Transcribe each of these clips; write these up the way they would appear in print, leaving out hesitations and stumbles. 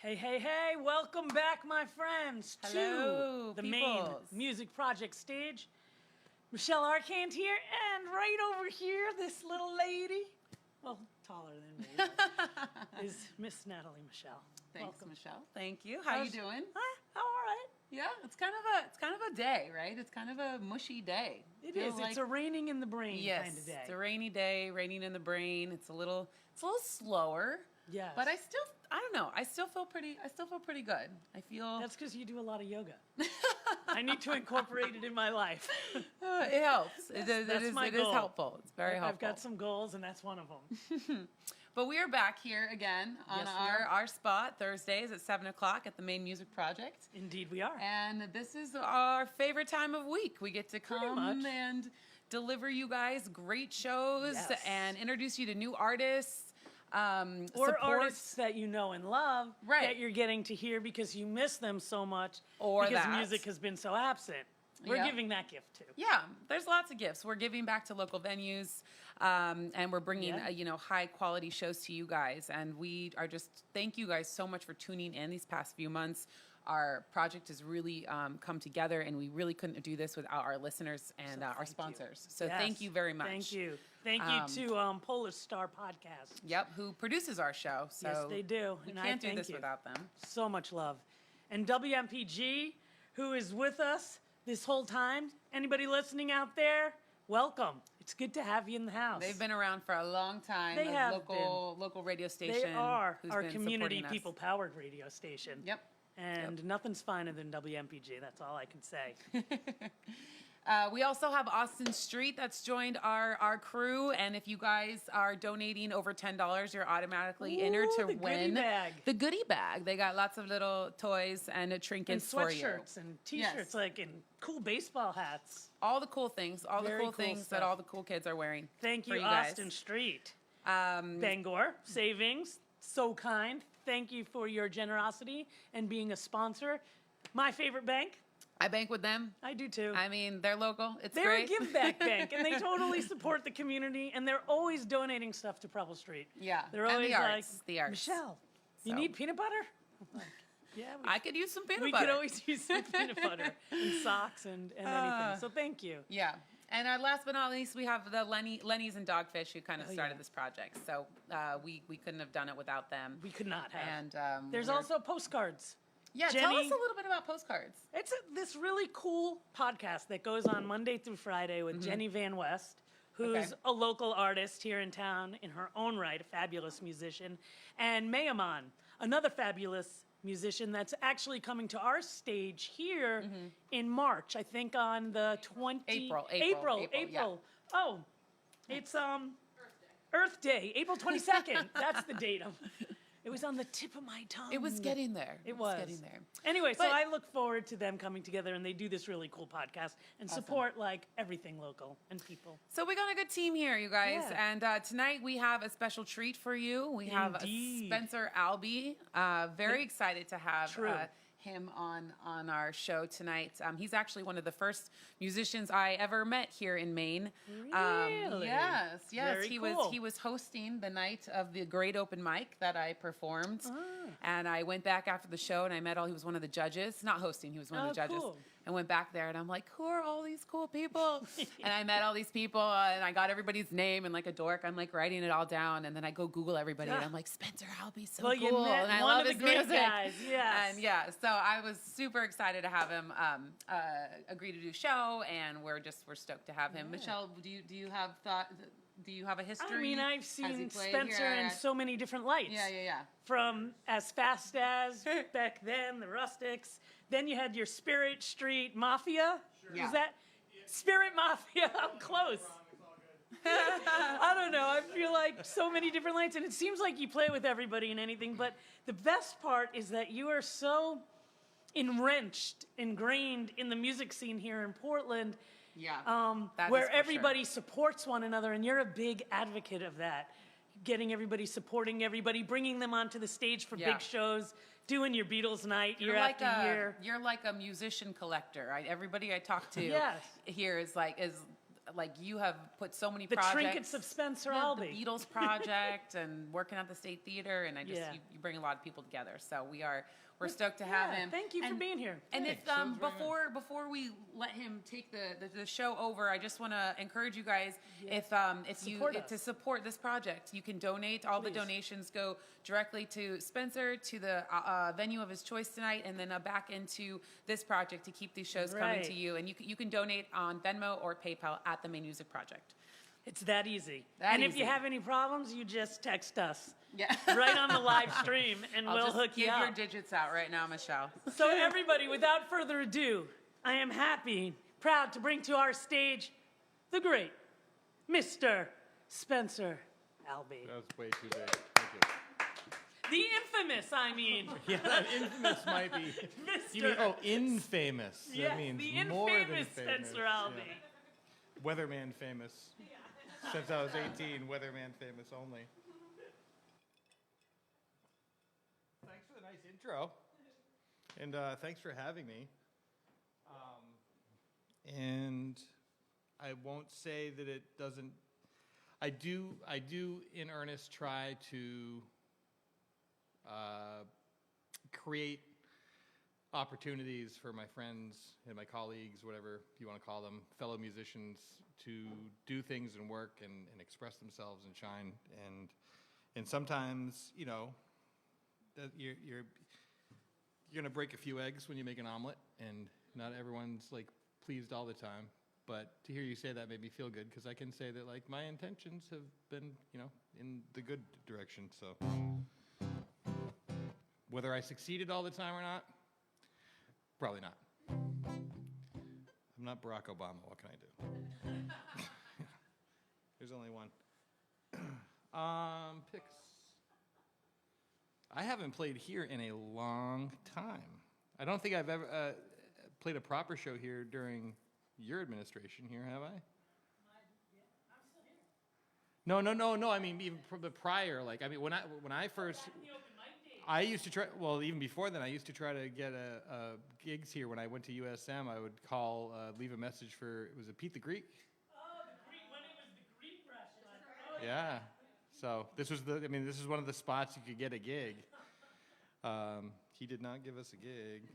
Hey, hey, hey, welcome back, my friends, Hello, to the Maine Music Project stage. Michelle Arcand here, and right over here, this little lady, well, taller than me, is Miss Natalie Michelle. Thanks, Welcome. Michelle. Thank you. How you doing? All right. Yeah, it's kind of a day, right? It's kind of a mushy day. It is. It's a raining in the brain kind of day. It's a rainy day, raining in the brain. It's a little slower. Yes. But I don't know. I still feel pretty good. I feel That's because you do a lot of yoga. I need to incorporate it in my life. It helps. It is helpful. It's very helpful. I've got some goals, and that's one of them. But we are back here again on our spot Thursdays at 7 o'clock at the Maine Music Project. Indeed, we are. And this is our favorite time of week. We get to come and deliver you guys great shows and introduce you to new artists. Or artists that you know and love that you're getting to hear because you miss them so much because music has been so absent. We're giving that gift too. Yeah, there's lots of gifts. We're giving back to local venues, and we're bringing high quality shows to you guys. And we are just thank you guys so much for tuning in these past few months. Our project has really come together, and we really couldn't do this without our listeners and our sponsors. So thank you very much. Thank you. Thank you to Polish Star Podcast. Yep, who produces our show. So yes, they do. We can't do this without them. So much love. And WMPG, who is with us this whole time. Anybody listening out there, welcome. It's good to have you in the house. They've been around for a long time. They have local radio station. They are our community people-powered radio station. Yep. And nothing's finer than WMPG. That's all I can say. We also have Austin Street that's joined our crew, and if you guys are donating over $10, you're automatically entered to win the goodie bag. They got lots of little toys and trinkets for you. And sweatshirts and T-shirts, and cool baseball hats. All the cool things, that all the cool kids are wearing. Thank you, Austin Street. Bangor Savings, so kind. Thank you for your generosity and being a sponsor. My favorite bank. I bank with them. I do too. I mean, they're local. It's they're great. They're a give back bank, and they totally support the community, and they're always donating stuff to Preble Street. Yeah, they're always the arts. Michelle, you need peanut butter? I'm like, yeah, I could use some peanut butter. We could always use some peanut butter and socks and anything. So thank you. Yeah. And last but not least, we have the Lenny's and Dogfish who kind of started this project. So we couldn't have done it without them. We could not have. And there's also postcards. Yeah, Jenny, tell us a little bit about Postcards. It's this really cool podcast that goes on Monday through Friday with Jenny Van West, who's a local artist here in town in her own right, a fabulous musician, and Mayaman, another fabulous musician that's actually coming to our stage here in March, I think on the April. Yeah. Oh, it's Earth Day, April 22nd. That's the date of It was on the tip of my tongue. It was getting there. It was getting there. Anyway, so I look forward to them coming together, and they do this really cool podcast and support everything local and people. So we got a good team here, you guys. Yeah. And tonight we have a special treat for you. We have Spencer Albee. Very excited to have him on our show tonight. He's actually one of the first musicians I ever met here in Maine. Really? Yes. Very cool. He was hosting the night of the great open mic that I performed. And I went back after the show and I met he was one of the judges. Not hosting, he was one of the judges. Cool. I went back there and I'm like, who are all these cool people? And I met all these people and I got everybody's name, and like a dork, I'm like writing it all down, and then I go Google everybody and I'm like, Spencer Albee's so cool. You met and I one love of his the great music. Guys. Yes. And so I was super excited to have him agree to do a show, and we're stoked to have him. Michelle, do you have a history? I mean, I've seen Spencer in so many different lights. Yeah. From As Fast As back then, the Rustics. Then you had your Spirit Street Mafia. Sure. Yeah. Was that Spirit Mafia? I'm close. I don't know. I feel like so many different lights, and it seems like you play with everybody and anything. But the best part is that you are so ingrained in the music scene here in Portland. Yeah, where everybody supports one another, and you're a big advocate of that. Getting everybody, supporting everybody, bringing them onto the stage for big shows, doing your Beatles night year after year. You're like a musician collector. Everybody I talk to here is like you have put so many The projects. Trinkets of Spencer Yeah, Albee. the Beatles project and working at the State Theater, and I just Yeah. you bring a lot of people together. So we're stoked to have him. Thank you for being here. And Thanks. if That was very before we let him take the show over, I just want to encourage you guys if Support us. to support this project, you can donate. All the Please. donations go directly to Spencer, to the venue of his choice tonight, and then back into this project to keep these shows coming to Right. you. And you can donate on Venmo or PayPal at the Maine Music Project. It's that easy. That and if you easy. have any problems, you just text us Yeah. right on the live stream, and I'll we'll just hook give you your up. digits out right now, Michelle. So everybody, without further ado, I am happy, proud to bring to our stage the great Mr. Spencer Albee. That was way too big. Thank you. The infamous, I mean. Yeah, that infamous might be. Mr. You mean, infamous. Yes, That means the more than infamous famous. Spencer Albee. Yeah. Weatherman famous. Since I was 18, weatherman famous only. Thanks for the nice intro. And thanks for having me. And I won't say that it doesn't. I do in earnest try to create opportunities for my friends and my colleagues, whatever you want to call them, fellow musicians, to do things and work and express themselves and shine. And sometimes, you know, that you're gonna break a few eggs when you make an omelet, and not everyone's like pleased all the time. But to hear you say that made me feel good, because I can say that like my intentions have been, you know, in the good direction. So whether I succeeded all the time or not, probably not. I'm not Barack Obama. What can I do? There's only one. Picks. I haven't played here in a long time. I don't think I've ever played a proper show here during your administration here, have I? No. I mean, even from the prior, like, I mean, when I first, I used to try. Well, even before then, I used to try to get gigs here. When I went to USM, I would call, leave a message for. Was it Pete the Greek? Oh, the Greek, when it was the Greek restaurant. Oh, Yeah. So this was this is one of the spots you could get a gig. He did not give us a gig.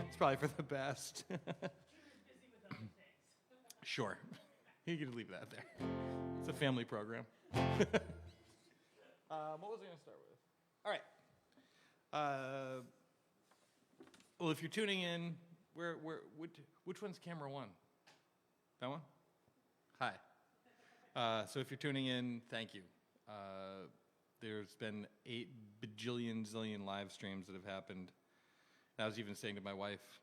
It's probably for the best. Sure. You can leave that there. It's a family program. What was I going to start with? All right. Well, if you're tuning in, which one's camera one? That one? Hi. So if you're tuning in, thank you. There's been 8 bajillion zillion live streams that have happened. And I was even saying to my wife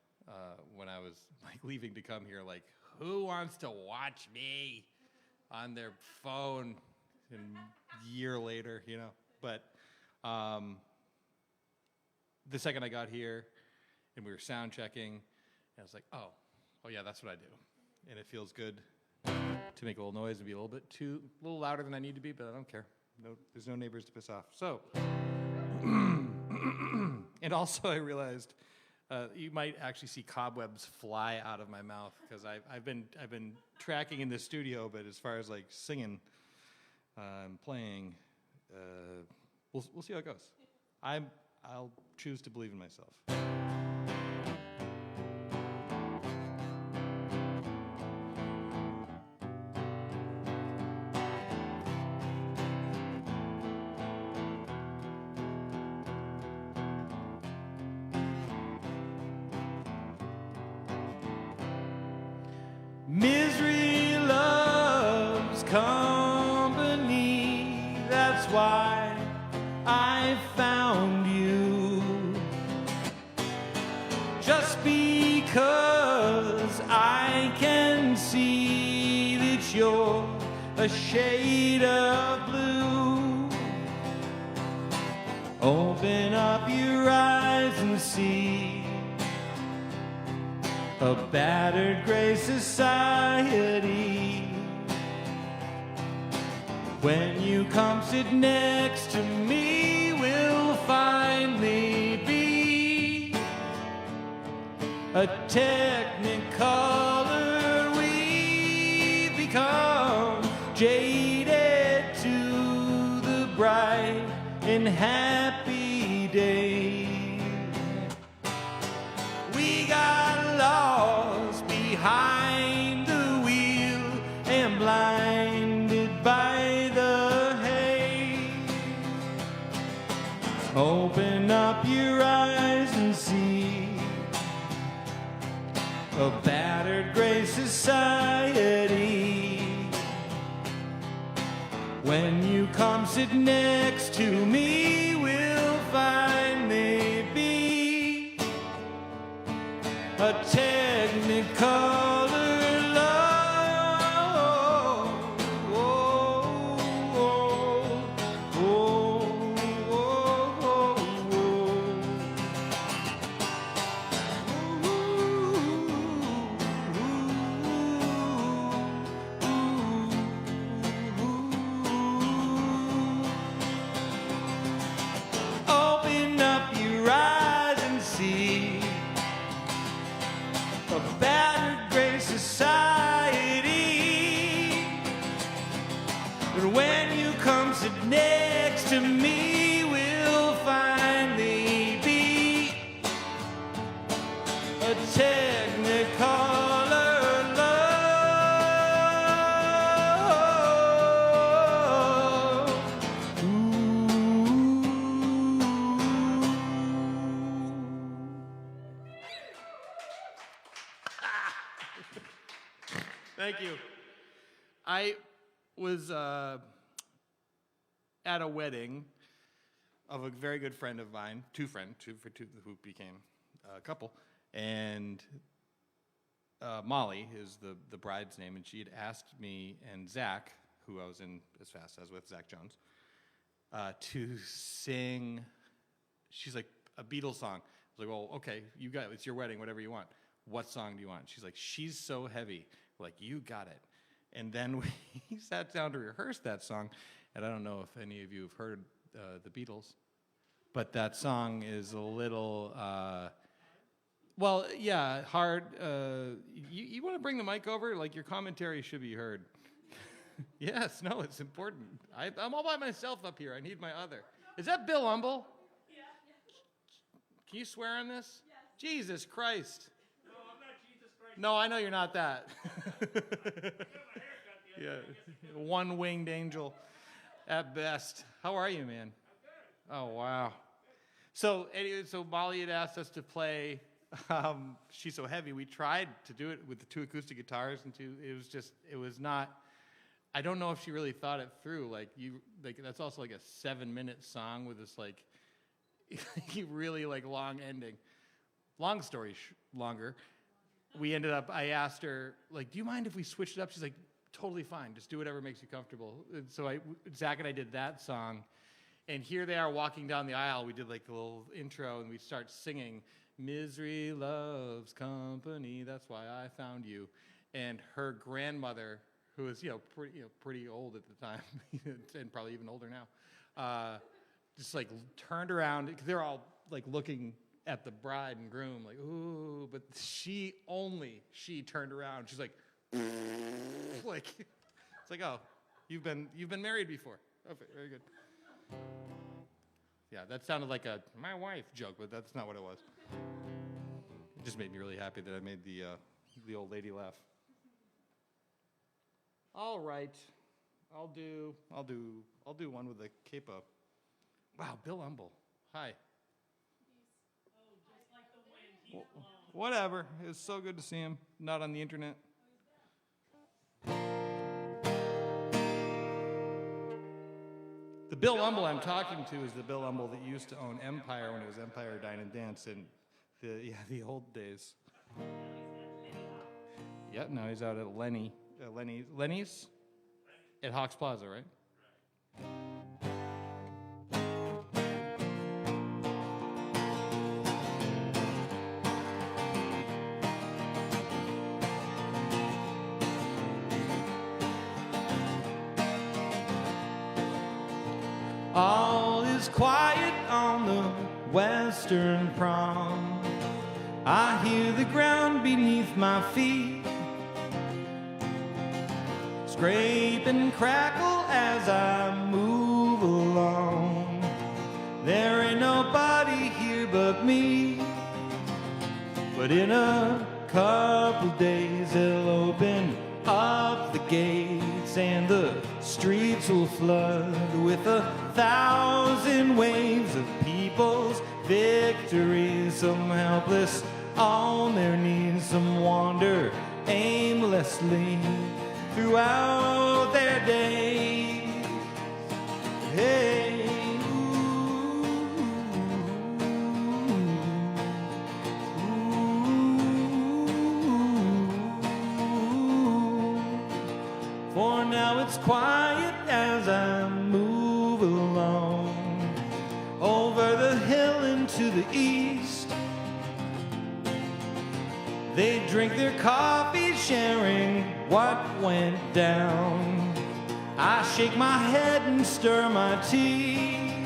when I was like leaving to come here, like, who wants to watch me on their phone a year later, you know? But the second I got here and we were sound checking, I was like, oh yeah, that's what I do. And it feels good to make a little noise and be a little louder than I need to be, but I don't care. No, there's no neighbors to piss off. So, and also I realized you might actually see cobwebs fly out of my mouth, because I've been tracking in the studio, but as far as like singing and playing, we'll see how it goes. I'll choose to believe in myself. Misery loves company, that's why I found you. Just because I can see that you're a shade of blue. Open up your eyes and see a battered gray society. When you come sit next to me, we'll finally be a technicolor jaded to the bright and happy days. We got lost behind the wheel and blinded by the haze. Open up your eyes and see a battered gray society. When you come sit next to me, we'll find maybe a technicolor love. Oh, oh, oh, oh, Open up your eyes and see a battered gray society. But when you come sit next to me, we'll finally be a technicolor love. Ooh. Thank you. I was at a wedding of a very good friend of mine, two who became a couple, and Molly is the bride's name, and she had asked me and Zach, who I was in As Fast As with, Zach Jones, to sing. She's like, a Beatles song. I was like, well, okay, you got it. It's your wedding, whatever you want. What song do you want? She's like, She's So Heavy. We're like, you got it. And then we sat down to rehearse that song, and I don't know if any of you have heard the Beatles, but that song is a little, well, yeah, hard. You want to bring the mic over? Like, your commentary should be heard. Yes, no, it's important. I'm all by myself up here. I need my other. Is that Bill Humble? Yeah. Can you swear on this? Yes. Jesus Christ. No, I'm not Jesus Christ. No, I know you're not that. Yeah, one-winged angel at best. How are you, man? I'm good. Oh, wow. So, anyway, Molly had asked us to play She's So Heavy. We tried to do it with the two acoustic guitars, and it was not. I don't know if she really thought it through. Like that's also like a 7-minute song with this like really like long ending. Long story longer. We ended up. I asked her like, "Do you mind if we switched it up?" She's like, "Totally fine. Just do whatever makes you comfortable." And so Zach and I did that song, and here they are walking down the aisle. We did like the little intro, and we start singing, "Misery loves company. That's why I found you." And her grandmother, who was pretty old at the time, and probably even older now, just like turned around because they're all like looking at the bride and groom, like ooh, but she turned around. She's like, like it's like, oh, you've been married before. Okay, very good. Yeah, that sounded like a my wife joke, but that's not what it was. It just made me really happy that I made the old lady laugh. All right, I'll do one with the capo. Wow, Bill Humble. Hi. Oh, just like the wind. He's alone. Whatever. It's so good to see him. Not on the internet. The Bill Humble I'm talking to is the Bill Humble that used to own Empire when it was Empire Dine and Dance in the old days. Yeah, now he's out at Lenny's at Hawks Plaza, right? All is quiet on the western prom. I hear the ground beneath my feet scrape and crackle as I move along. There ain't nobody here but me, but in a couple days they'll open up the gates and the streets will flood with 1,000 waves of people's victory. Some helpless on their knees, some wander aimlessly throughout their days. Hey. For now it's quiet as I move along over the hill into the east. They drink their coffee, sharing what went down. I shake my head and stir my tea,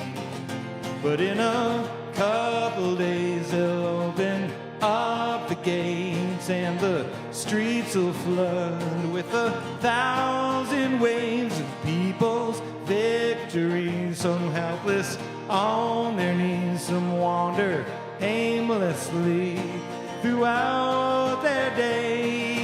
but in a couple days they'll open up the gates and the streets will flood with 1,000 waves of people's victory. Some helpless on their knees, some wander aimlessly throughout their days.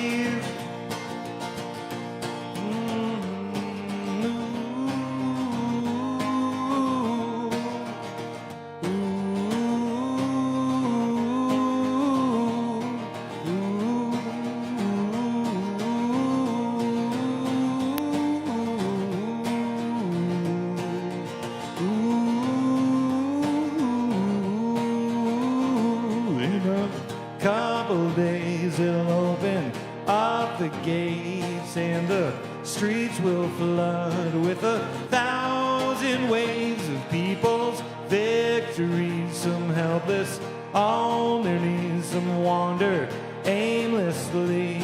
Couple days they'll open up the gates and the streets will flood with 1,000 waves of people's victory. Some helpless on their knees, some wander aimlessly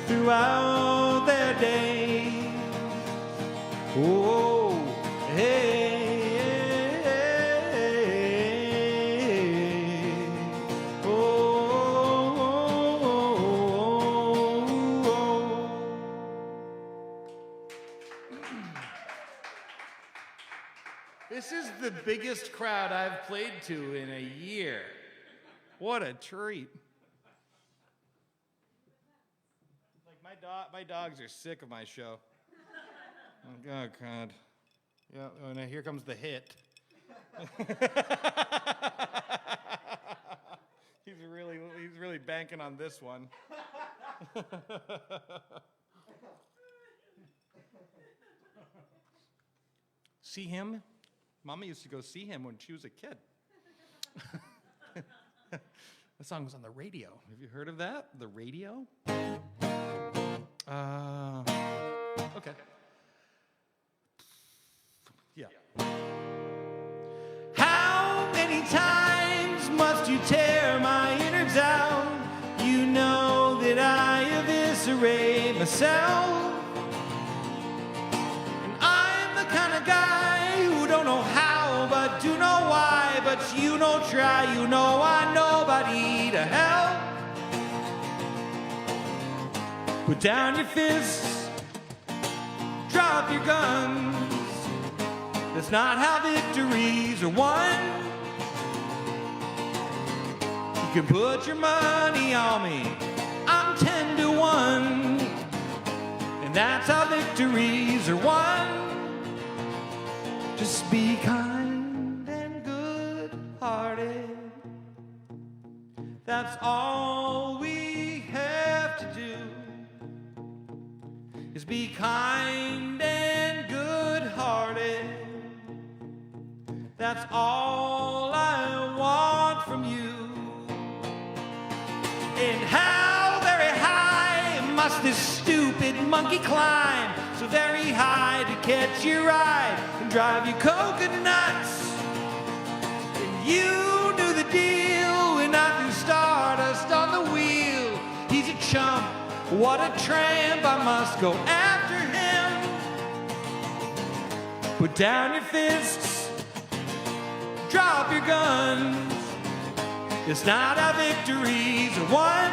throughout their days. Oh, hey. This is the biggest crowd I've played to in a year. What a treat. Like my dogs are sick of my show. Oh God. Yeah, and here comes the hit. He's really banking on this one. See him? Mama used to go see him when she was a kid. That song was on the radio. Have you heard of that? The radio? Okay. Yeah. How many times must you tear my innards out? You know that I eviscerate myself. And I'm the kind of guy who don't know how, but do know why. But you know, try, you know I nobody to help. Put down your fists, drop your guns. That's not how victories are won. You can put your money on me, I'm 10 to 1. And that's how victories are won. Just be kind and good-hearted. That's all we have to do, is be kind and good-hearted. That's all I want from you. And how very high must this stupid monkey climb? So very high to catch your eye and drive you coconuts. And you knew the deal when I threw stardust on the wheel. He's a chump, what a tramp, I must go after him. Put down your fists, drop your guns. It's not how victories are won.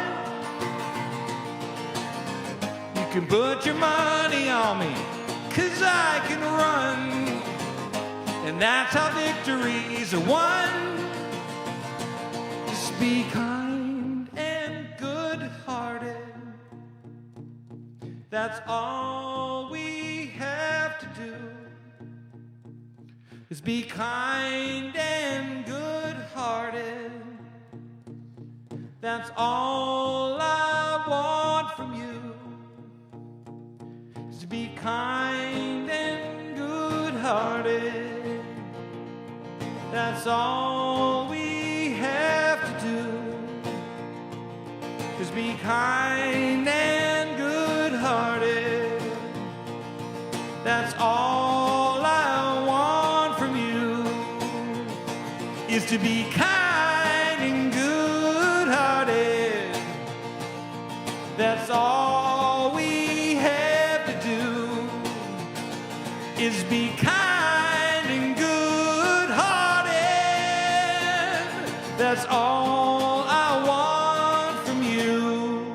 You can put your money on me, 'cause I can run. And that's how victories are won. Just be kind and good-hearted. That's all we have to do. Just be kind and good-hearted. That's all I want from you. Just be kind and good-hearted. That's all we have to do. Just be kind and good-hearted. That's all I want from you. Is to be kind and good-hearted. That's all we have to do. Is be kind and good-hearted. That's all I want from you.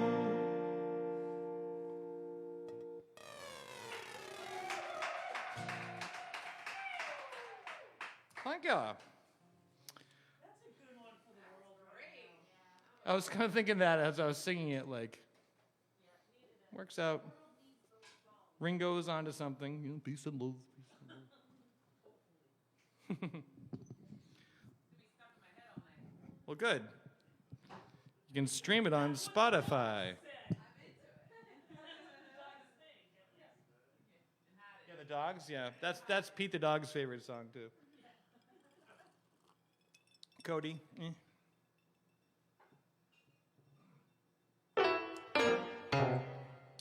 Thank you. I was kind of thinking that as I was singing it, like, works out. Ringo's onto something. You know, peace and love. Peace and love. Well, good. You can stream it on Spotify. Yeah, the dogs. Yeah, that's Pete the dog's favorite song too. Cody.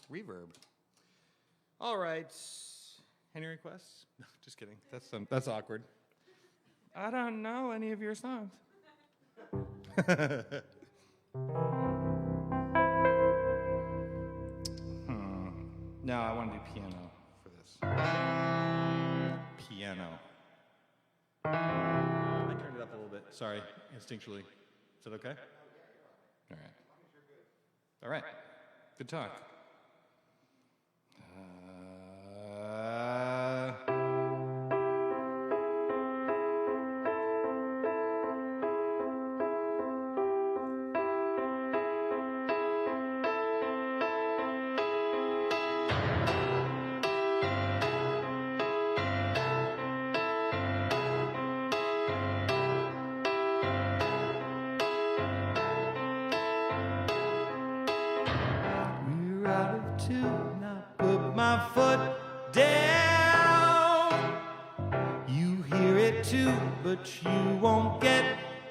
Reverb. All right. Any requests? No, just kidding. That's awkward. I don't know any of your songs. No, I want to do piano for this. Piano. I turned it up a little bit. Sorry, instinctually. Is it okay? All right. All right. Good talk. We're out of tune, I put my foot down. You hear it too, but you won't get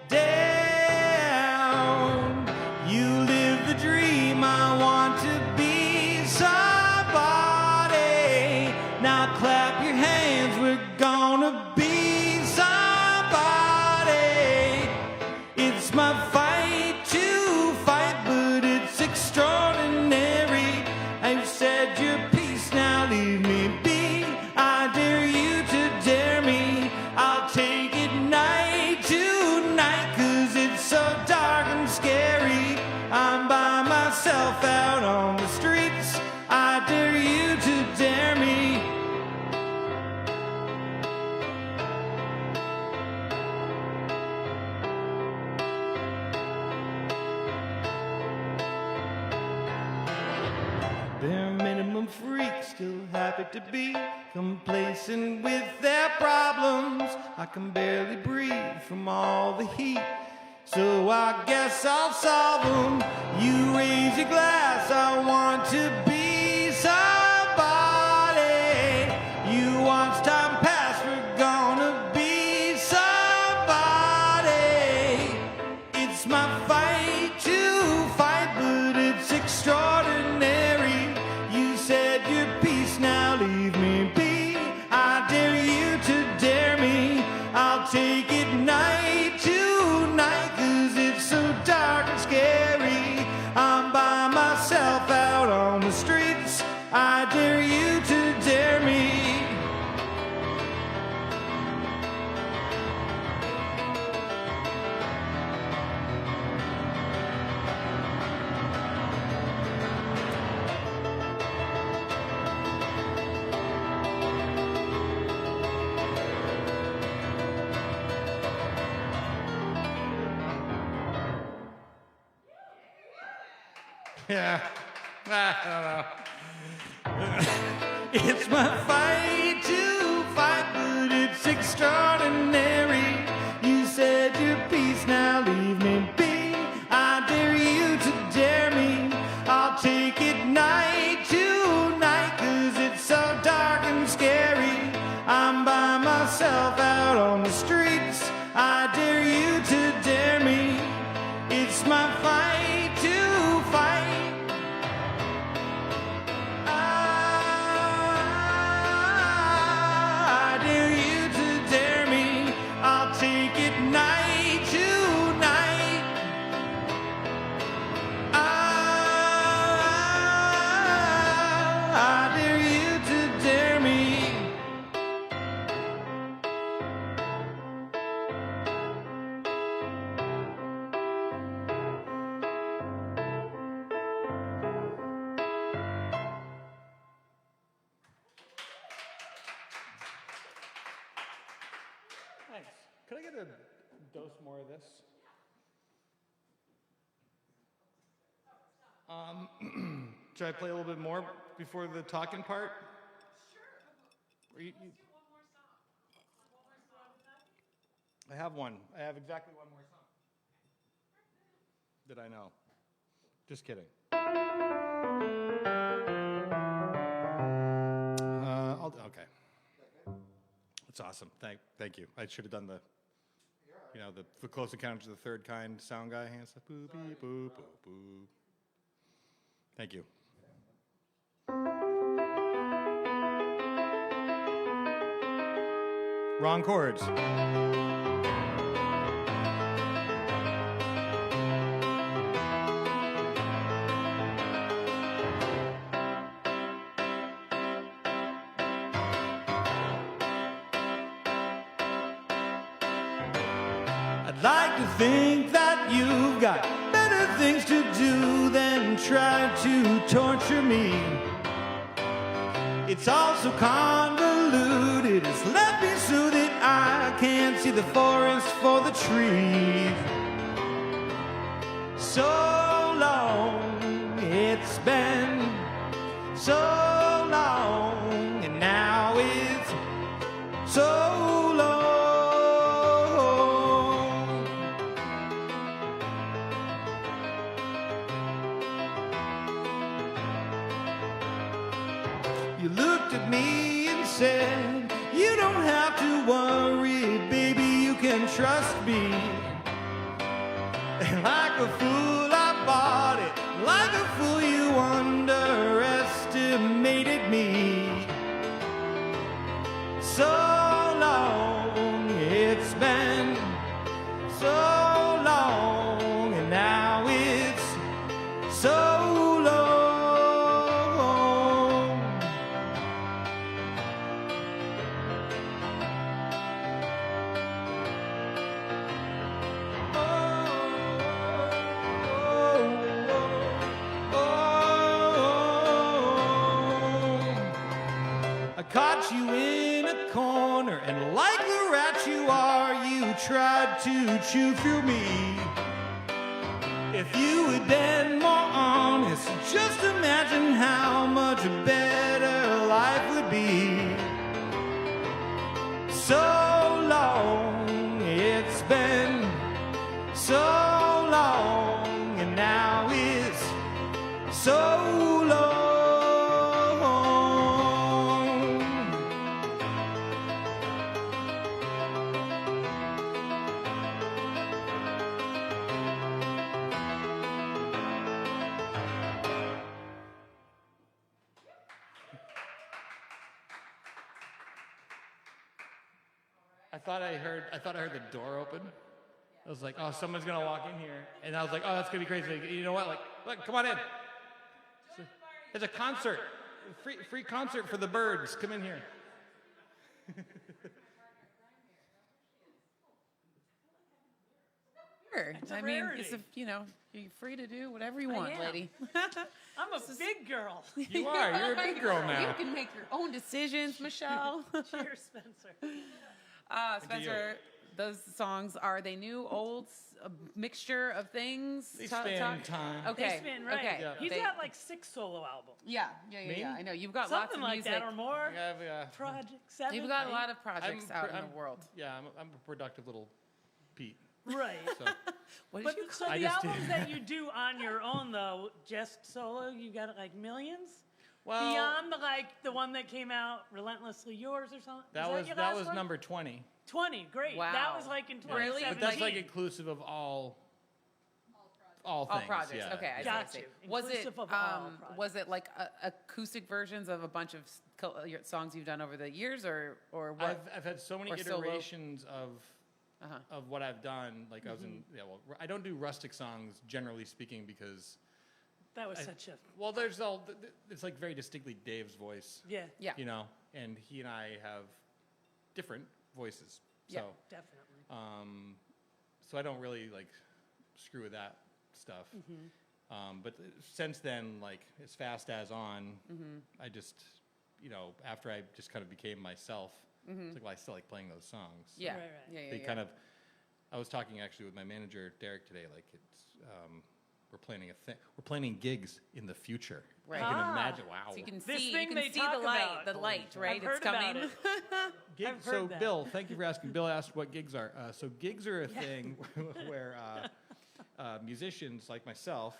down. You live the dream, I want to be somebody. Now clap your hands, we're gonna be somebody. It's my fight to fight, but it's extraordinary. I've said your piece, now leave me be. I dare you to dare me. I'll take it night to night, 'cause it's so dark and scary. I'm by myself out on the streets. I dare you to dare me. Bare minimum freaks, still happy to be complacent with their problems. I can barely breathe from all the heat, so I guess I'll solve them. You raise your glass, I want to be somebody. You watch time pass, we're gonna be somebody. It's my fight to fight, but it's extraordinary. You said your piece, now leave me be. I dare you to dare me. I'll take it night to night, 'cause it's so dark and scary. I'm by myself out on the streets. I dare you to dare me. Yeah. I don't know. It's my fight to fight, but it's extraordinary. You said your piece, now leave me be. I dare you to dare me. I'll take it night to night, 'cause it's so dark and scary. I'm by myself out on the streets. I dare you to dare me. It's my fight to fight. I dare you to dare me. I'll take it night to night. I dare you to dare me. Thanks. Could I get a dose more of this? Should I play a little bit more before the talking part? Sure. I have one. I have exactly one more song that I know. Just kidding. Okay. That's awesome. Thank you. I should have done the close encounters of the third kind sound guy. Hands up, boo, beep, boo, boo, boo. Thank you. Wrong chords. I'd like to think that you've got better things to do than try to torture me. It's all so convoluted, it's left me so that I can't see the forest for the trees. So long, it's been so long, and now it's so long. You looked at me and said, you don't have to worry, baby, you can trust me. And like a fool I bought it, like a fool you underestimated me. So long, it's been so long, and now it's so long. I caught you in a corner, and like the rat you are, you tried to chew through me. If you had been more honest, just imagine how much better life would be. So long, it's been so long, and now it's so long. I thought I heard the door open. I was like, oh, someone's gonna walk in here, and I was like, oh, that's gonna be crazy. You know what? Like, look, come on in. It's a concert, free concert for the birds. Come in here. Sure. It's a I mean, rarity. you're free to do whatever you want, am. lady. I'm a big girl. You are. You're a big girl now. You can make your own decisions, Michelle. Cheers, Spencer. Spencer, those songs, are they new, old, a mixture of things? They span time. Okay. They spin, right. Okay. Yeah. He's They- got like 6 solo albums. Yeah. Me? I know you've got Something lots of like music. that or more. I have, Project 7. You've got a 8. lot of projects out in the world. Yeah, I'm a productive little Pete. Right. So What did But you so call I the just did- albums that you do on your own, though, just solo, you got like millions? well, Beyond the one that came out, Relentlessly Yours or something? that Is was your that last was one? number 20. 20, great. Wow. That was like in Really? 2017. But that's like inclusive of all All things. projects. Yeah. Okay, I Got see. you. Was it Inclusive of all was it like acoustic versions of a bunch of your songs you've done over the years, or what? I've had so many Or solo. iterations Uh-huh. of what I've done. Like I was in I don't do rustic songs generally speaking because That was such a, well it's like very distinctly Dave's voice. yeah, Yeah. You know, and he and I have different voices. So Yeah. definitely. so I don't really like screw with that stuff. But since then, like as fast as on, I just, after I just kind of became myself, it's like, well, I still like playing those songs. Yeah. Right, right. Yeah. They kind of, I was talking actually with my manager, Derek, today, like it's, we're planning gigs in the future. Right. I can Ah. imagine, wow. So you can This see, thing you they can see talk the light, about. the light, right? I've heard It's coming. about it. I've heard So that. Bill, thank you for asking. Bill asked what gigs are. So gigs are a thing where musicians like myself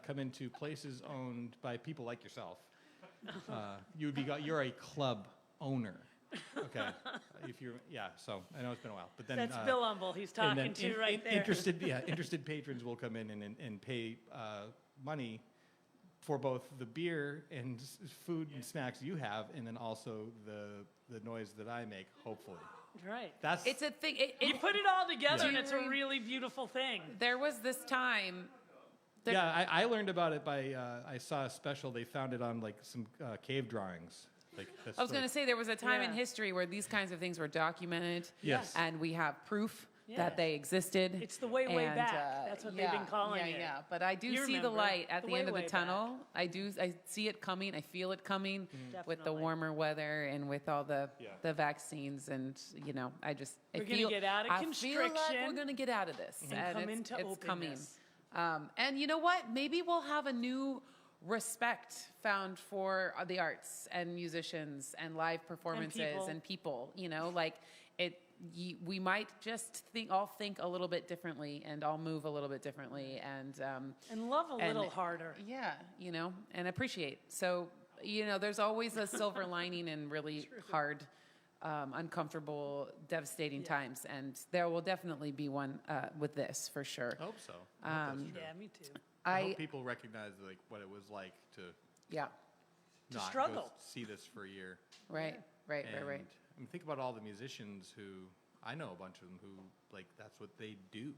come into places owned by people like yourself. You're a club owner. Okay. So I know it's been a while, but then That's Bill Humble he's and talking then to right there. interested patrons will come in and pay money for both the beer and food and snacks you have, and then also the noise that I make. Hopefully, Right. that's It's a thing. You put it all together, Yeah. and it's a really beautiful thing. There was this time. yeah. I learned about it by I saw a special. They found it on like some cave drawings. Like that's I was going to say there was a time in Yeah. history where these kinds of things were documented. Yes. And we have proof Yeah. that they existed. It's the way And, back. That's what they've been calling it. Yeah. But I do You see the remember. light at The the end of way the back. tunnel. I see it coming. I feel it coming with the Definitely. warmer weather and with all the Yeah. the vaccines, and I just I We're gonna feel get out of I feel like constriction we're gonna get out of this and come it's, into it's coming. openness. And you know what? Maybe we'll have a new respect found for the arts and musicians and live performances and people. Like we might just all think a little bit differently and all move a little bit differently and love a little harder. Yeah, and appreciate. So there's always a silver lining in really hard, uncomfortable, devastating times, and there will definitely be one with this for sure. I hope so. I hope that's true. Yeah, me too. I hope people recognize like what it was like to Yeah, not struggle. go see this for a year. right. And, I mean, think about all the musicians who I know a bunch of them who like that's what they do.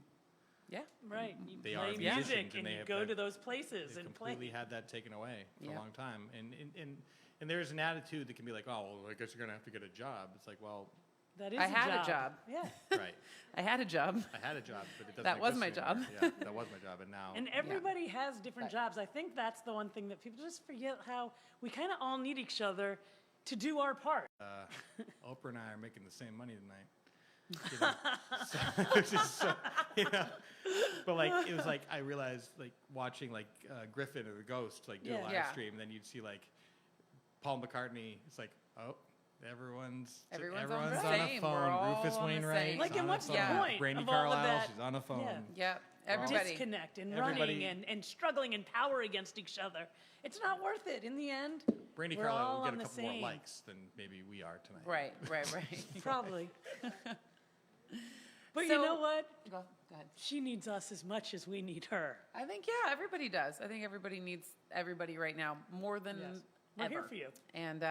Yeah. Right. You They play are music musicians, and and they you have go that- to those places They've and play. completely had that taken away for Yeah. a long time, and there's an attitude that can be like, oh, well, I guess you're gonna have to get a job. It's like, well, That is I had a job. Yeah. right, I had a job. I had a job, but it doesn't. That was exist my anymore. Yeah, that was my job, and now And everybody has different Right. jobs. I think that's the one thing that people just forget, how we kind of all need each other to do our part. Oprah and I are making the same money tonight. Which is so, but like it was like I realized like watching like Griffin or the Ghost like do a Yeah. live Yeah. stream, and then you'd see like Paul McCartney. It's like, oh, everyone's on the on a same. We're phone. all Rufus on the Wainwright, same. Like, is and on a what's the phone. point Brandy of all of Carlisle, that? she's on a phone. Yeah. Yeah, everybody. Disconnect and Everybody- running and struggling and power against each other. It's not worth it in the end. Brandy We're Carlisle all will get on a the couple more same. likes than maybe we are tonight. Right. Probably. But you So- know what? Go ahead. She needs us as much as we need her. I think everybody does. I think everybody needs everybody right now more than Yes. We're ever. here for you. And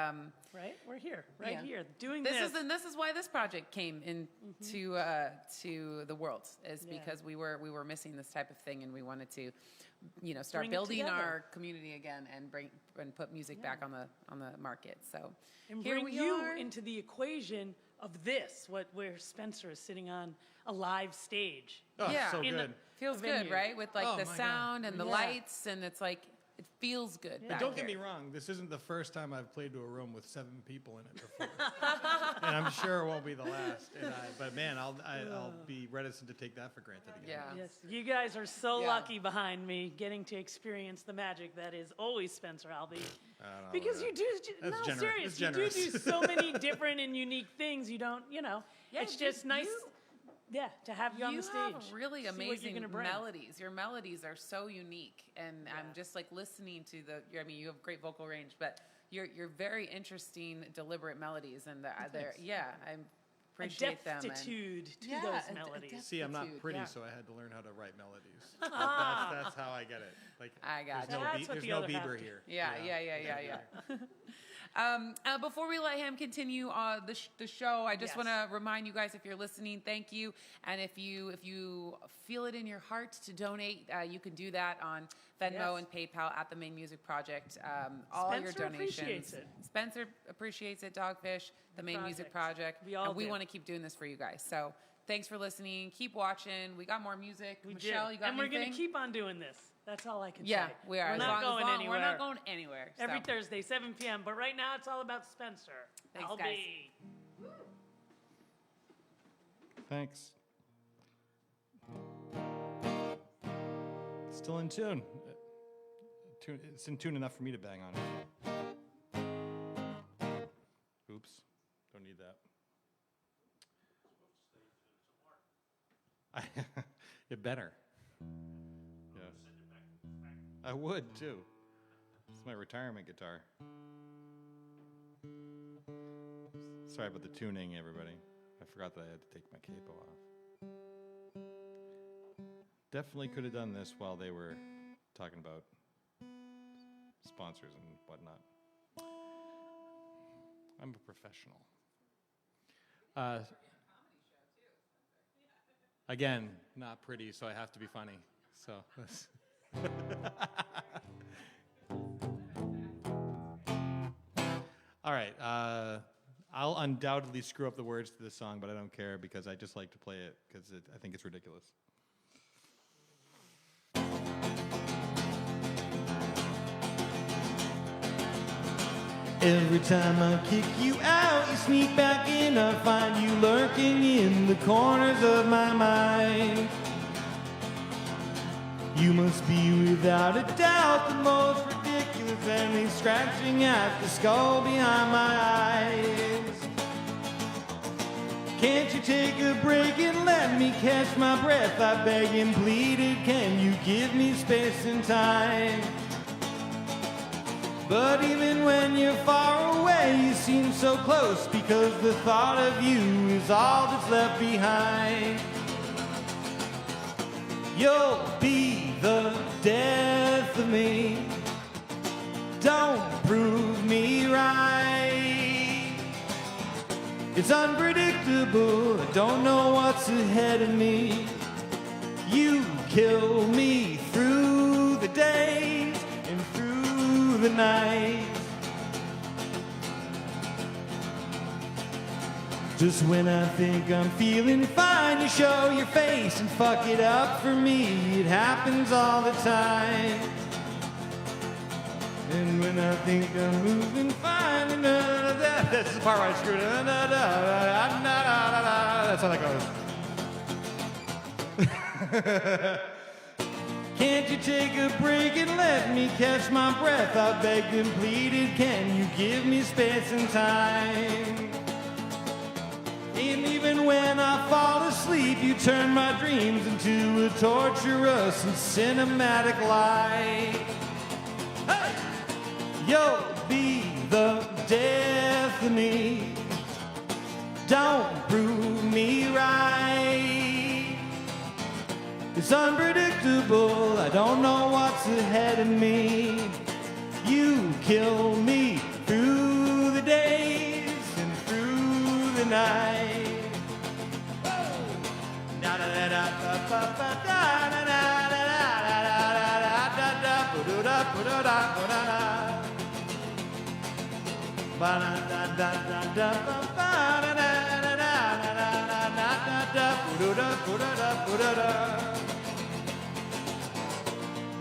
Right? We're here. Right Yeah. here. Doing this this. is why this project came into to the world is Yeah. because we were missing this type of thing, and we wanted to start Bring it building together. our community again and put music back on the market. So and here bring we you are. into the equation of this, where Spencer is sitting on a live stage. Oh, Yeah. so In good. Feels venue. good, right? With like Oh the my God. sound and the Yeah. lights, and it's like it feels good. Yeah. back Don't get here. me wrong. This isn't the first time I've played to a room with 7 people in it before, and I'm sure it won't be the last. But man, I'll be reticent to take that for granted again. Yeah. Yes, you guys are so Yeah. lucky behind me getting to experience the magic that is always Spencer Albee. I don't know Because about you do, That's no, generous. serious, It's you do generous. so many different and unique things. You don't, Yeah, it's just nice, to have you on the stage. You have really see what you're amazing gonna bring. melodies. Your melodies are so unique, and I'm just like listening to I mean, you have great vocal range, but you're very interesting, deliberate melodies, and I appreciate them. A deftitude to Yeah, those a melodies. See, I'm not Attitude, pretty, yeah. so I had to learn how to write melodies. Ah. That's how I get it. Like, I got there's you. no, That's what there's the no other half Bieber do. here. Yeah. Before we let him continue the show, I just Yes. want to remind you guys, if you're listening, thank you. And if you feel it in your heart to donate, you can do that on Venmo Yes. and PayPal at the Maine Music Project. All your Spencer donations. appreciates it. Spencer appreciates it. Dogfish, the Maine Music Project. We all and we do. want to keep doing this for you guys. So thanks for listening. Keep watching. We got more music. We Michelle, do. you got and we're anything? going to keep on doing this. That's all I can Yeah, say. we are. We're As not long- going anywhere. We're not going anywhere. Every so. Thursday, 7 p.m. But right now, it's all about Spencer. Thanks, Albee. Thanks. Still in tune. It's in tune enough for me to bang on it. Oops. Don't need that. It better. Yeah. I would too. It's my retirement guitar. Sorry about the tuning, everybody. I forgot that I had to take my capo off. Definitely could have done this while they were talking about sponsors and whatnot. I'm a professional. Again, not pretty, so I have to be funny. So let's all right. I'll undoubtedly screw up the words to this song, but I don't care because I just like to play it because I think it's ridiculous. Every time I kick you out, you sneak back in. I find you lurking in the corners of my mind. You must be without a doubt the most ridiculous enemy, scratching at the skull behind my eyes. Can't you take a break and let me catch my breath? I begged and pleaded, can you give me space and time? But even when you're far away, you seem so close, because the thought of you is all that's left behind. You'll be the death of me. Don't prove me right. It's unpredictable, I don't know what's ahead of me. You kill me through the days and through the night. Just when I think I'm feeling fine, you show your face and fuck it up for me. It happens all the time. And when I think I'm moving fine, that's the part where I screwed it. That's how that goes. Can't you take a break and let me catch my breath? I begged and pleaded, can you give me space and time? And even when I fall asleep, you turn my dreams into a torturous and cinematic lie. Hey! You'll be the death of me. Don't prove me right. It's unpredictable, I don't know what's ahead of me. You kill me through the days and through the night.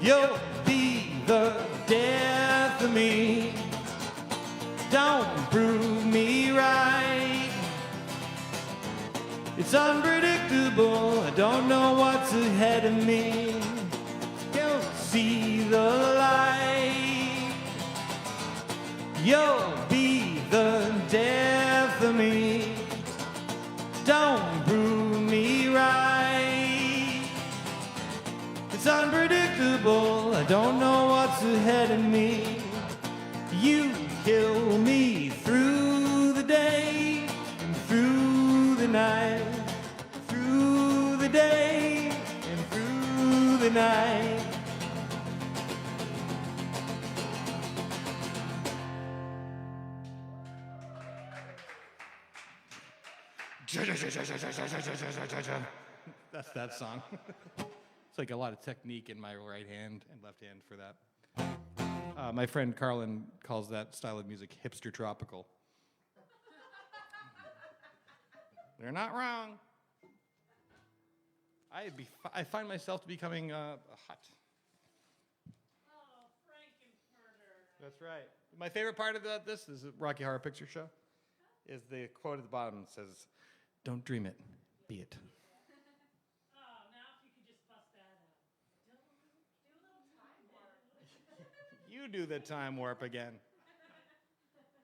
You'll be the death of me. Don't prove me right. It's unpredictable, I don't know what's ahead of me. Don't see the light. You'll be the death of me. Don't prove me right. It's unpredictable, I don't know what's ahead of me. You kill me through the day and through the night, through the day and through the night. That's that song. It's like a lot of technique in my right hand and left hand for that. My friend Carlin calls that style of music hipster tropical. They're not wrong. I find myself becoming a hut. Oh, Frankenfurter. That's right. My favorite part of this is Rocky Horror Picture Show. Is the quote at the bottom that says, "Don't dream it, be it." Oh, now if you could just bust that out. Do a little time warp. You do the time warp again.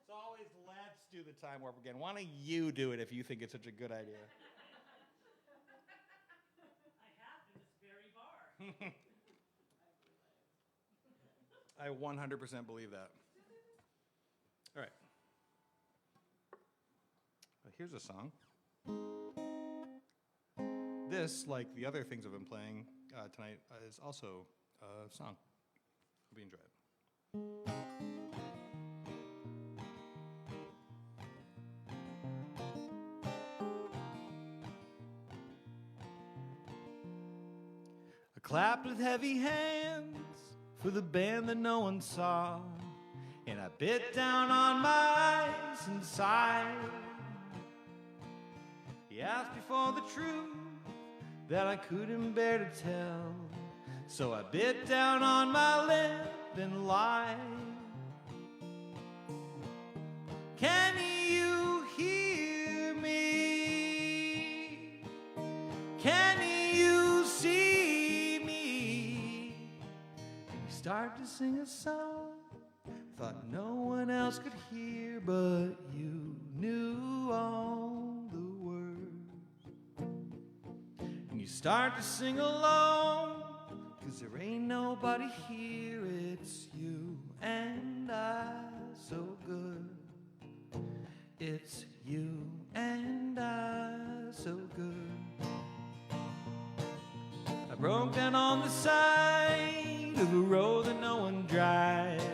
It's always let's do the time warp again. Why don't you do it if you think it's such a good idea? I have in this very bar. I 100% believe that. All right. Here's a song. This, like the other things I've been playing tonight, is also a song. Hope you enjoy it. I clapped with heavy hands for the band that no one saw, and I bit down on my eyes inside. He asked me for the truth that I couldn't bear to tell, so I bit down on my lip and lied. Can you hear me? Can you see me? And he started to sing a song, thought no one else could hear, but you knew all the words. And you start to sing along, 'cause there ain't nobody here, it's you and I, so good. It's you and I, so good. I broke down on the side of a road that no one drives,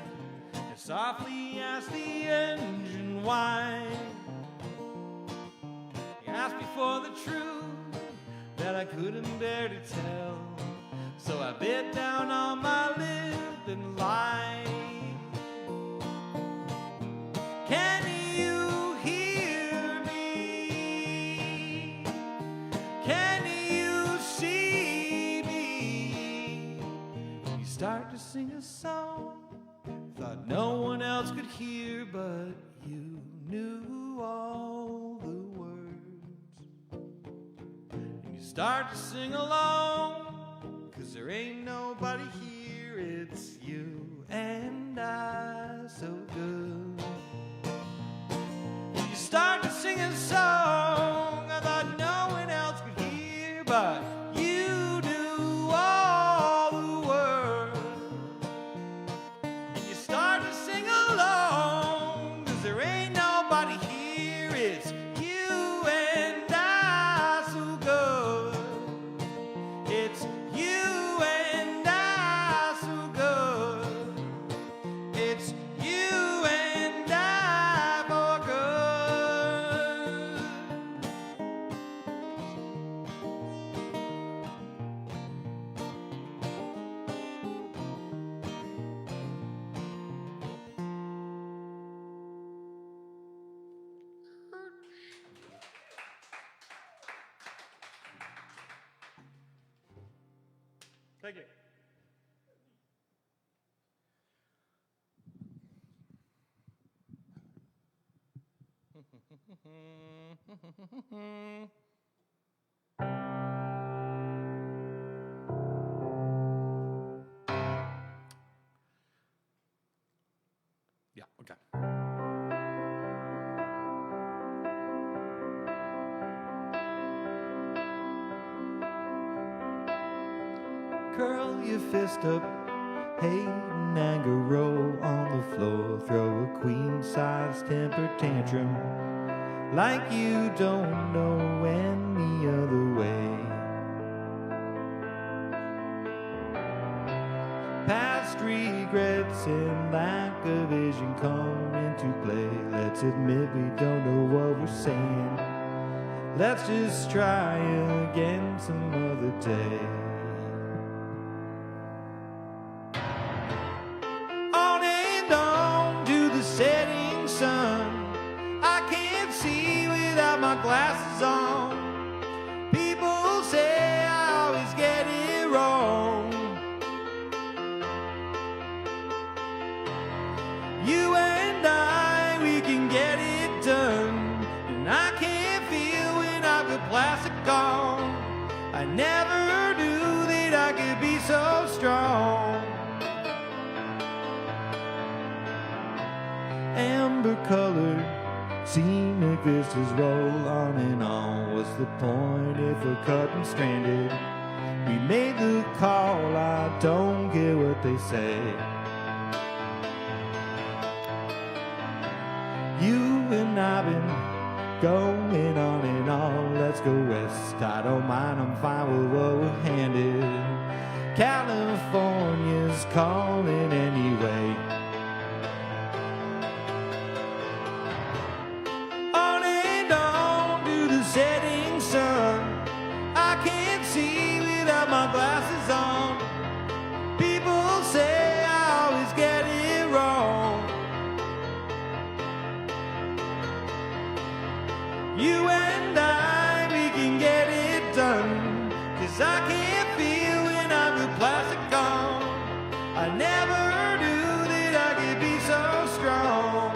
and softly asked the engine why. He asked me for the truth that I couldn't bear to tell, so I bit down on my lip and lied. Can you hear me? Can you see me? You start to sing a song, thought no one else could hear, but you knew all the words. And you start to sing along, 'cause there ain't nobody here, it's you and I, so good. You start to sing a song I thought no one else could hear, but you knew all the words. And you start to sing along, 'cause there ain't nobody here, it's you and I, so good. It's you and I, so good. It's you and I, for good. Thank you. Yeah, okay. Curl your fist up, hate and anger roll on the floor. Throw a queen-size temper tantrum like you don't know any other way. Past regrets and lack of vision come into play. Let's admit we don't know what we're saying. Let's just try again some other day. On and on to the setting sun. I can't see without my glasses on. People say I always get it wrong. You and I, we can get it done. And I can't feel when I've got plastic on. I never knew that I could be so strong. Amber colored scenic vistas roll on and on. What's the point if we're cut and stranded? We made the call, I don't care what they say. You and I've been going on and on. Let's go west, I don't mind, I'm fine with what we're handed. California's calling anyway. On and on to the setting sun. I can't see without my glasses on. People say I always get it wrong. You and I, we can get it done. 'Cause I can't feel when I'm with plastic on. I never knew that I could be so strong.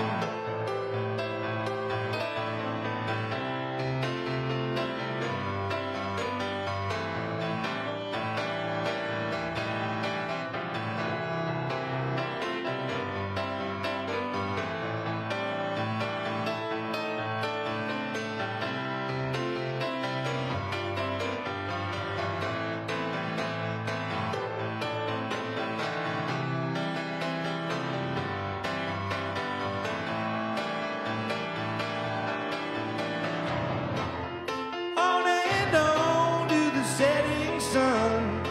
On and on to the setting sun.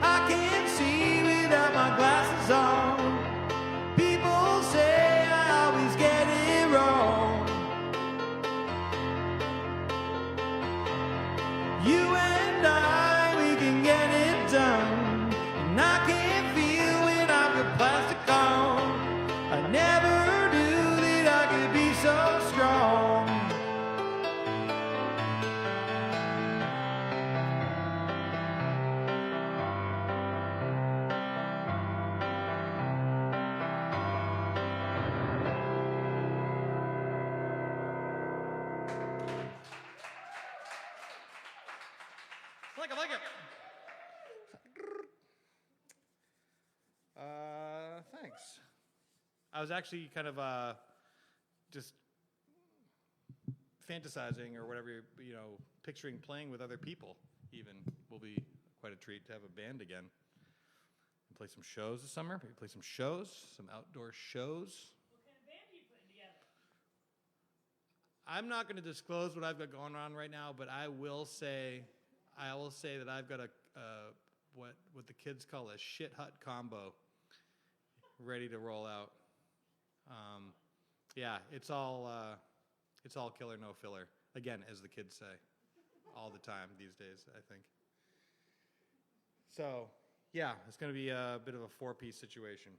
I can't see without my glasses on. People say I always get it wrong. You and I, we can get it done. And I can't feel when I've got plastic on. I never knew that I could be so strong. I like it. Thanks. I was actually kind of just fantasizing or whatever, you know, picturing playing with other people even will be quite a treat to have a band again. And play some shows this summer. Maybe play some shows, some outdoor shows. What kind of band are you putting together? I'm not going to disclose what I've got going on right now, but I will say that I've got a what the kids call a shit hut combo ready to roll out. Yeah, it's all killer, no filler. Again, as the kids say, all the time these days, I think. So, yeah, it's going to be a bit of a four-piece situation.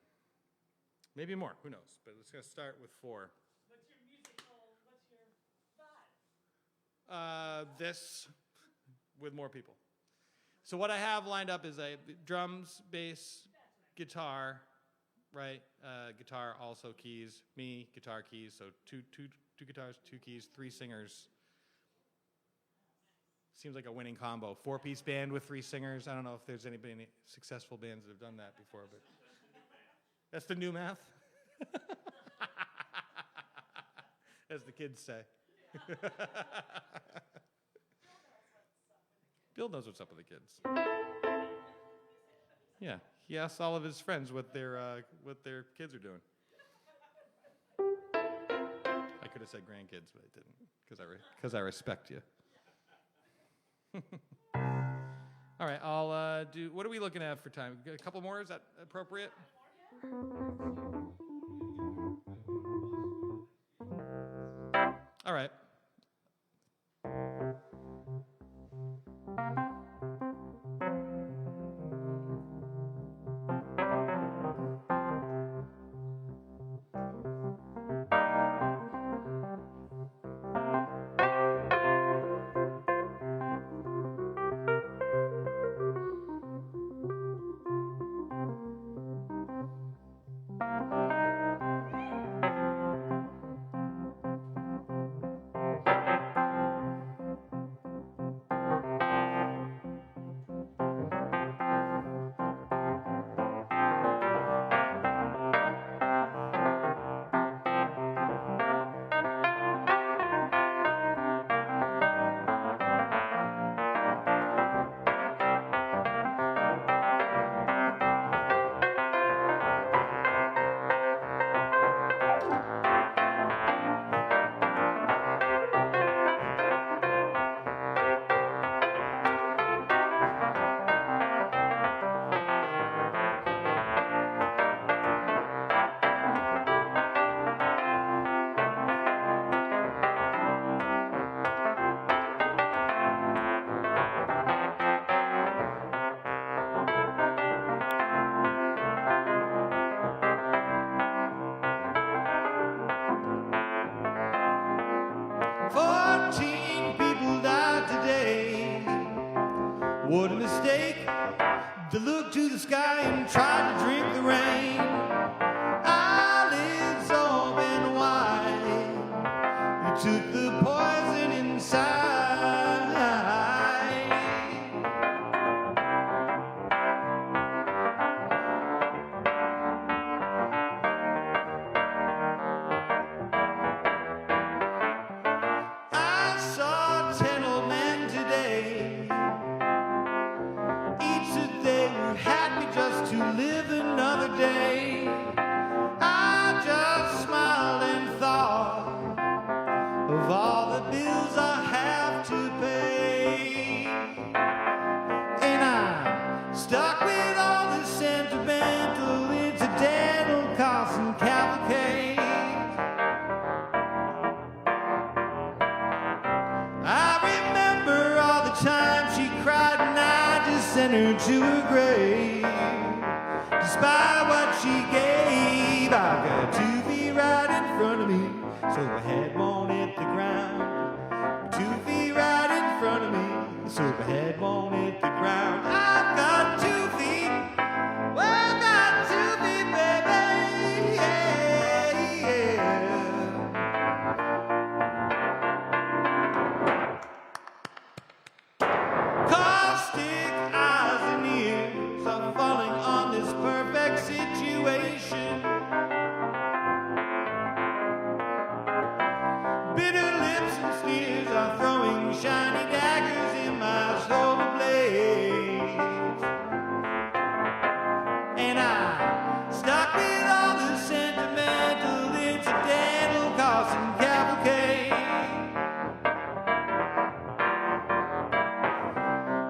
Maybe more, who knows? But it's going to start with four. What's your vibe? This with more people. So what I have lined up is a drums, bass, guitar, right? Guitar, also keys. Me, guitar, keys. So two 2 guitars, 2 keys, 3 singers. Seems like a winning combo. 4-piece band with 3 singers. I don't know if there's any successful bands that have done that before, but that's the new math, as the kids say. Bill knows what's up with the kids. Yeah, he asks all of his friends what their kids are doing. I could have said grandkids, but I didn't, because I respect you. All right, I'll do. What are we looking at for time? A couple more? Is that appropriate? All right. What a mistake to look to the sky and try to drink the rain. Eyelids open wide. You took the poison inside. I saw 10 old men today. Each said they were happy just to live another day. I just smiled and thought of all the bills I have to pay. And I'm stuck with all the sentimental, incidental costs and cavalcade. I remember all the times she cried and I just sent her to her grave. Despite what she gave, I got 2 feet right in front of me, so my head won't hit the ground. 2 feet right in front of me, so my head won't hit the ground. I've got 2 feet, well, I've got 2 feet, baby, yeah, yeah. Caustic eyes and ears are falling on this perfect situation. Bitter lips and sneers are throwing shiny daggers in my shoulder blades. And I'm stuck with all the sentimental, incidental costs and cavalcade.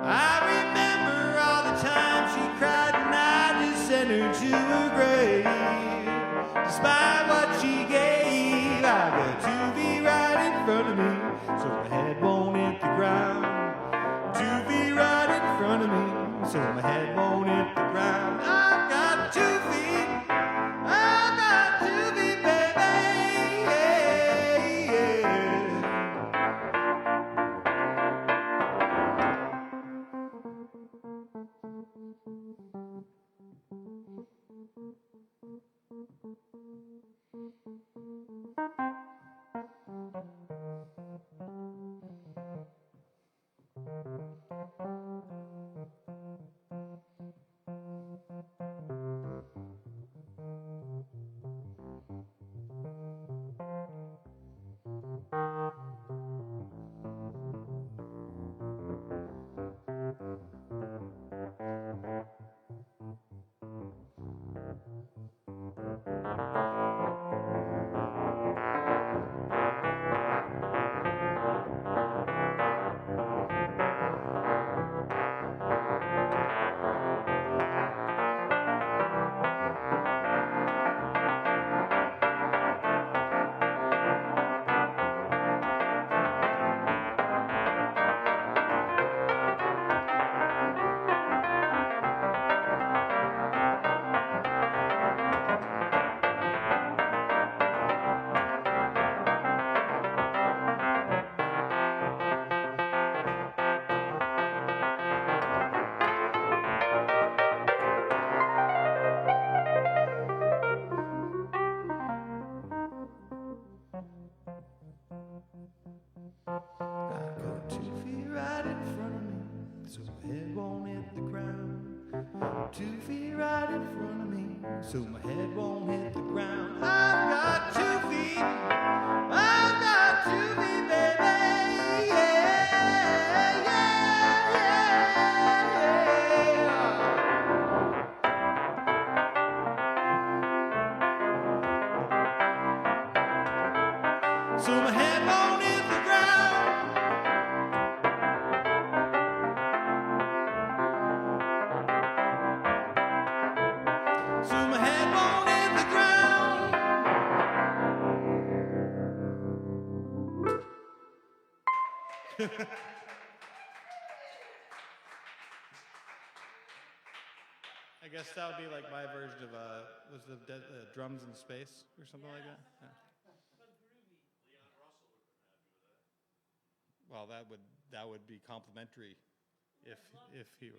I remember all the times she cried and I just sent her to her grave. Despite what she gave, I got 2 feet right in front of me, so so my head won't hit the ground. I've got 2 feet. I've got 2 feet, baby. Yeah, yeah, yeah. So my head won't hit the ground. So my head won't hit the ground. I guess that would be like my version of was the drums in space or something like that. Yeah. Well, that would be complimentary if he.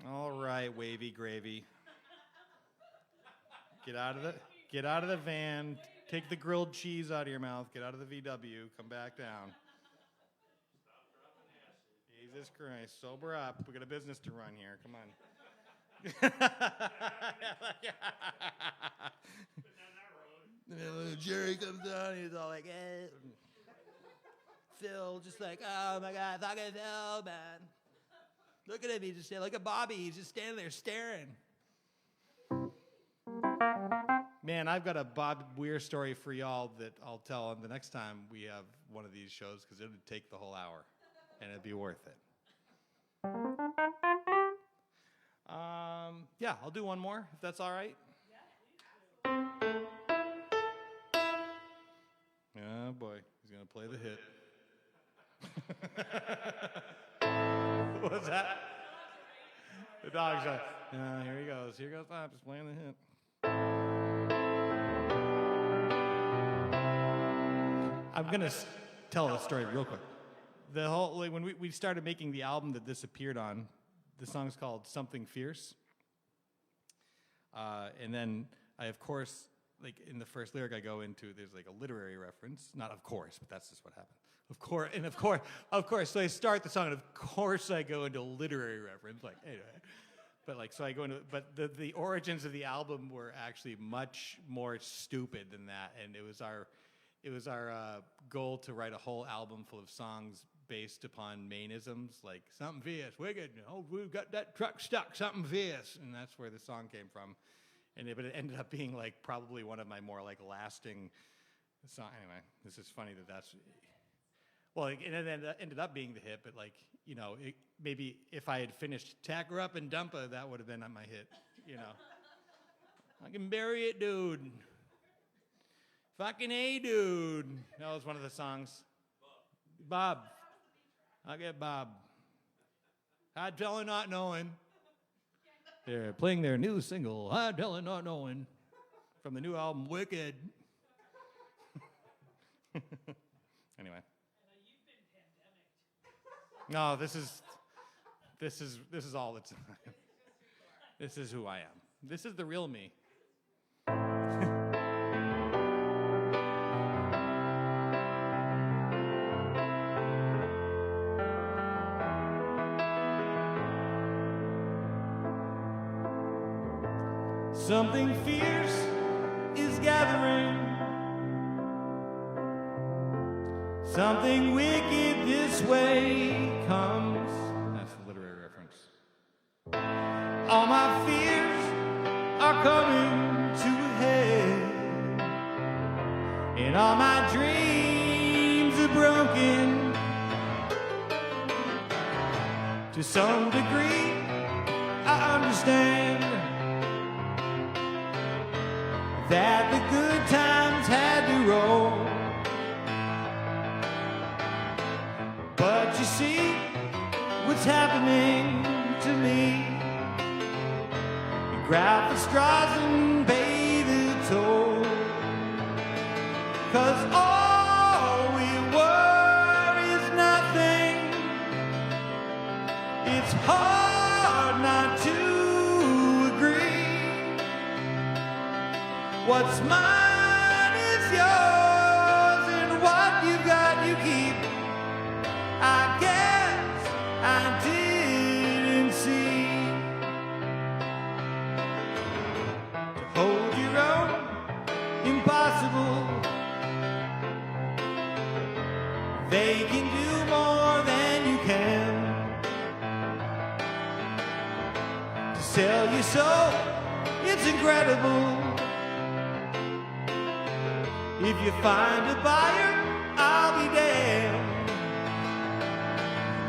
All right, wavy gravy. Get out of the van. Take the grilled cheese out of your mouth. Get out of the VW. Come back down. Jesus Christ, sober up. We got a business to run here. Come on. Jerry comes down. He's all like, eh. Phil, just like, oh my God, fucking Phil, man. Look at him. He's just look at Bobby. He's just standing there staring. Man, I've got a Bob Weir story for y'all that I'll tell on the next time we have one of these shows because it would take the whole hour, and it'd be worth it. Yeah, I'll do one more if that's all right. Oh boy, he's gonna play the hit. What was that? The dog's like, here he goes. Here goes Bob, just playing the hit. I'm gonna tell the story real quick. The whole when we started making the album that this appeared on, the song's called "Something Fierce," and then I, of course, like in the first lyric I go into, there's like a literary reference. Not of course, but that's just what happened. Of course. So I start the song, and of course I go into a literary reference, like anyway. But like, so I go into, but the origins of the album were actually much more stupid than that, and it was our goal to write a whole album full of songs based upon Maineisms, like something fierce, wicked. Oh, we've got that truck stuck, something fierce, and that's where the song came from. But it ended up being like probably one of my more like lasting songs. Anyway, this is funny that's. Well, and it ended up being the hit, but like, you know, maybe if I had finished Tack Her Up and Dump Her, that would have been my hit, you know. I can bury it, dude. Fucking A, dude. That was one of the songs. Bob. I'll get Bob. Hard Telling Not Knowing. They're playing their new single, Hard Telling Not Knowing, from the new album, Wicked. Anyway. No, this is all that's. This is who I am. This is the real me. Something fierce is gathering. Something wicked this way comes. That's the literary reference. All my fears are coming to a head, and all my dreams are broken. To some degree, I understand that the good times had to roll. But you see what's happening to me. You grab the straws and pay the toll. 'Cause all we were is nothing. It's hard not to agree. What's mine is yours, and what you got you keep. I get you so, it's incredible. If you find a buyer, I'll be there.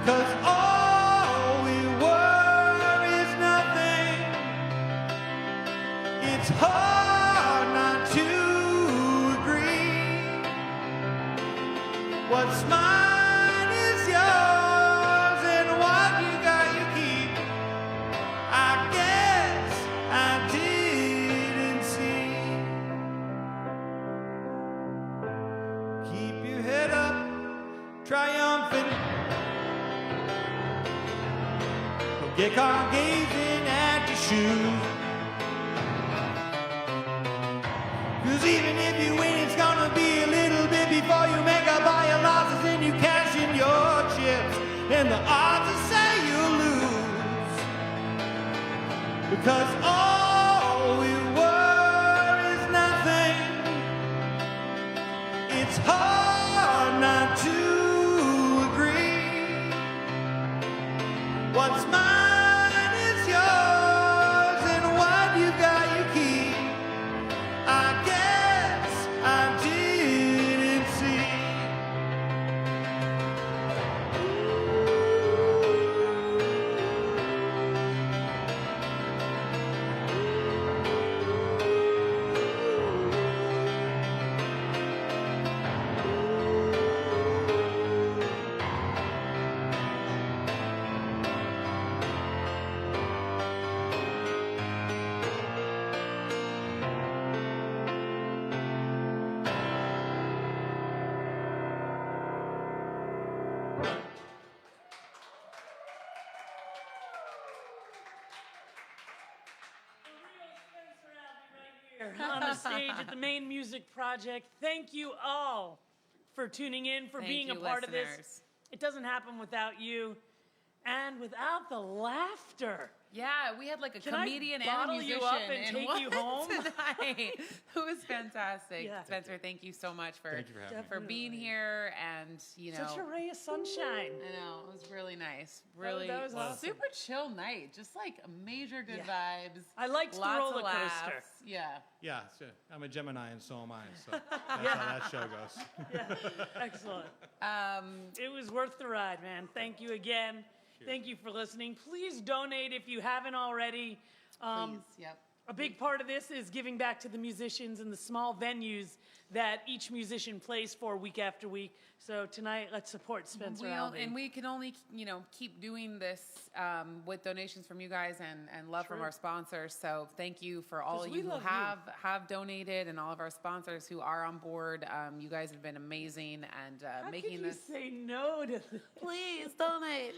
'Cause all we were is nothing. It's hard not to agree. What's mine is yours, and what you got you keep. I guess I didn't see. Keep your head up, triumphant. Don't get caught gazing at your shoes. 'Cause even if you win, it's gonna be a little bit before you make up all your losses and you cash in your chips. And the odds are say you'll lose. Because all we were is nothing. It's hard not to agree. What's mine is yours, and what you got you keep. I guess I didn't see. On the stage at the Maine Music Project. Thank you all for tuning in, for Thank being a you, part of listeners. this. It doesn't happen without you and without the laughter. Yeah, we had like a Can I comedian and a bottle musician you up and take one you home? tonight. It was fantastic. Yeah. Spencer, thank you so much for Thank you for having me. for being here, and you know, Such a ray of sunshine. I know it was really nice. Really, that was awesome. super chill night. Just like major good Yeah. vibes. I liked the Lots roller of laughs. coaster. Yeah. Yeah, so I'm a Gemini and so am I. So that's how that show goes. Yeah, excellent. Um, It was worth the ride, man. Thank you again. Thank you for listening. Please donate if you haven't already. please. Yep. A big part of this is giving back to the musicians and the small venues that each musician plays for week after week. So tonight, let's support Spencer Albee. And we can only, keep doing this with donations from you guys and love from True. our sponsors. So thank you for all 'Cause of we you who love you. have donated, and all of our sponsors who are on board. You guys have been amazing and How making could you this. say no to this? Please donate.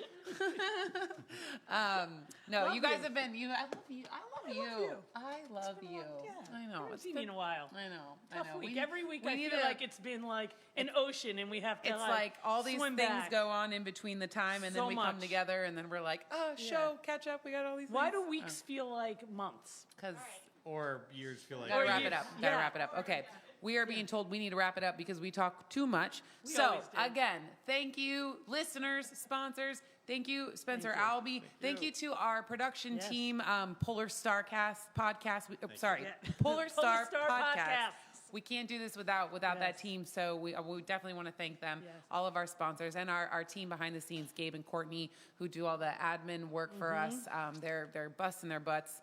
No, Love you guys you. have been. I love you. I love you. I love you. Yeah. I know. I haven't It's seen been- you in a while. I know. Tough I know. week. Every week we I need feel to- like it's been like an ocean and we have to It's like all these swim things back. go on in between the time, and So then we come much. together, and then we're like, oh, show, catch up. We got all these. Why things. do weeks feel like months? Because Or years feel like gotta Or wrap years. it up. Gotta Yeah. wrap it up. Okay. We are being told we need to wrap it up because we talk too much. We So always do. again, thank you, listeners, sponsors. Thank you, Spencer Albee. Thank you to our production Yes. team, Polar Star Podcast. Sorry, Yeah. Polar Star Star Podcast. Podcasts. We can't do this without that Yes. team. So we definitely want to thank them, Yes. all of our sponsors, and our team behind the scenes, Gabe and Courtney, who do all the admin work for us. They're busting their butts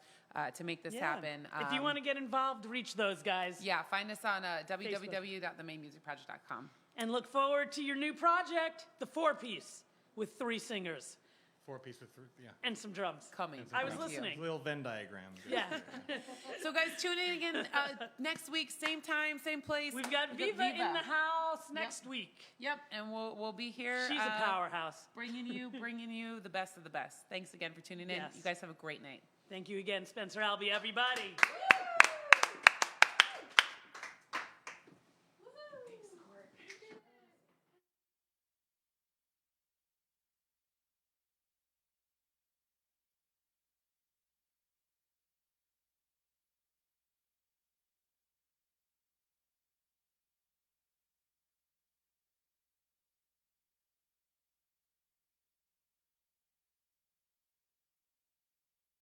to make this Mm-hmm. Yeah. happen. If you want to get involved, reach those guys. Yeah, find us on www.themainemusicproject.com. And look forward to your new project, the 4-piece, with 3 singers 4-piece with yeah. and some drums. Coming. I was coming to you. listening. Little Venn diagram. Yeah. So, guys, tune in again next week, same time, same place. We've got We've Viva in the house next week. Yep, and we'll be here. She's a powerhouse. bringing you the best of the best. Thanks again for tuning in. Yes. You guys have a great night. Thank you again, Spencer Albee, everybody.